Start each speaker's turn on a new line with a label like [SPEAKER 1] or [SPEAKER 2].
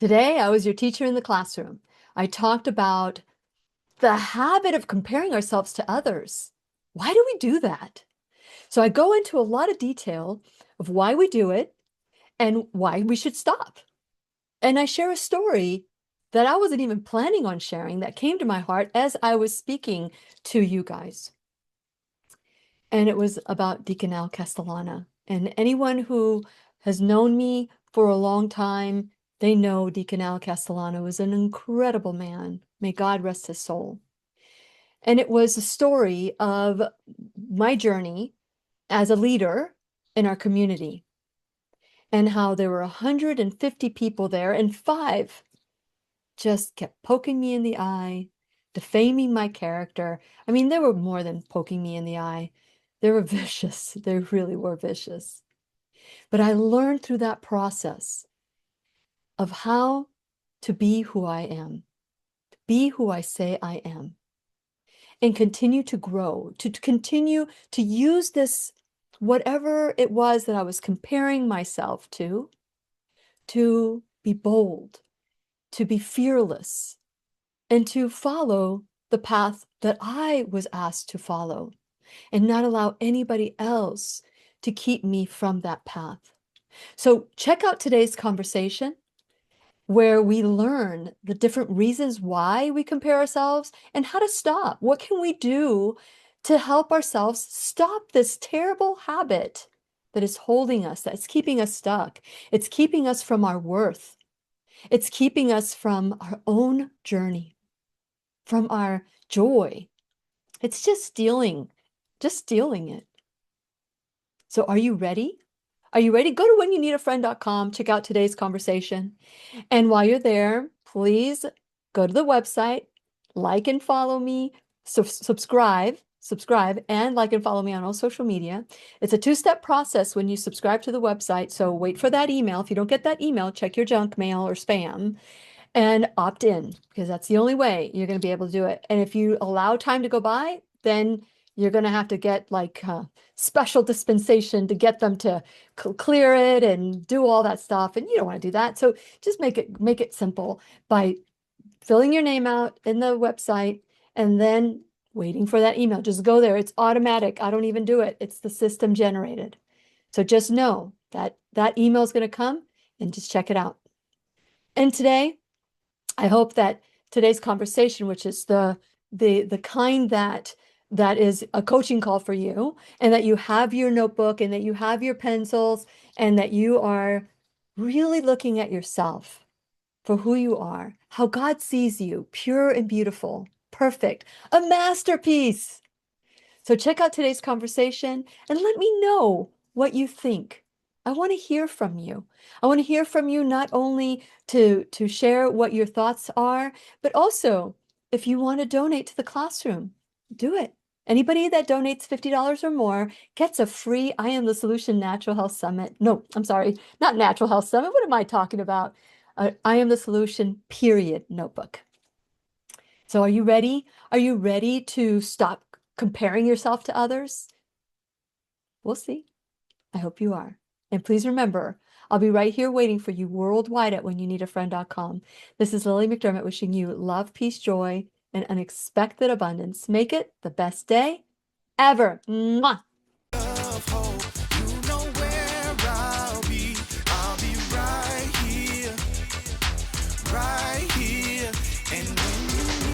[SPEAKER 1] Today, I was your teacher in the classroom. I talked about the habit of comparing ourselves to others. Why do we do that? So I go into a lot of detail of why we do it and why we should stop. And I share a story that I wasn't even planning on sharing that came to my heart as I was speaking to you guys. And it was about Deacon Al Castellana. And anyone who has known me for a long time, they know Deacon Al Castellana was an incredible man. May God rest his soul. And it was a story of my journey as a leader in our community and how there were 150 people there and five just kept poking me in the eye, defaming my character. I mean, they were more than poking me in the eye. They were vicious. They really were vicious. But I learned through that process of how to be who I am, to be who I say I am, and continue to grow, to continue to use this, whatever it was that I was comparing myself to be bold, to be fearless, and to follow the path that I was asked to follow and not allow anybody else to keep me from that path. So check out today's conversation where we learn the different reasons why we compare ourselves and how to stop. What can we do to help ourselves stop this terrible habit that is holding us, that's keeping us stuck? It's keeping us from our worth. It's keeping us from our own journey, from our joy. It's just stealing it. So are you ready? Are you ready? Go to whenyouneedafriend.com, check out today's conversation. And while you're there, please go to the website, like and follow me, subscribe, and like and follow me on all social media. It's a two-step process when you subscribe to the website. So wait for that email. If you don't get that email, check your junk mail or spam and opt in because that's the only way you're going to be able to do it. And if you allow time to go by, then you're going to have to get like special dispensation to get them to clear it and do all that stuff. And you don't want to do that. So just make it simple by filling your name out in the website and then waiting for that email. Just go there. It's automatic. I don't even do it. It's the system generated. So just know that that email is going to come and just check it out. And today, I hope that today's conversation, which is the kind that is a coaching call for you, and that you have your notebook and that you have your pencils and that you are really looking at yourself for who you are, how God sees you, pure and beautiful, perfect, a masterpiece. So check out today's conversation and let me know what you think. I want to hear from you. I want to hear from you not only to share what your thoughts are, but also if you want to donate to the classroom, do it. Anybody that donates $50 or more gets a free I Am the Solution Natural Health Summit. No, I'm sorry, not Natural Health Summit. What am I talking about? I Am the Solution, period, notebook. So are you ready? Are you ready to stop comparing yourself to others? We'll see. I hope you are. And please remember, I'll be right here waiting for you worldwide at whenyouneedafriend.com. This is Lillian McDermott wishing you love, peace, joy, and unexpected abundance. Make it the best day ever. Mwah!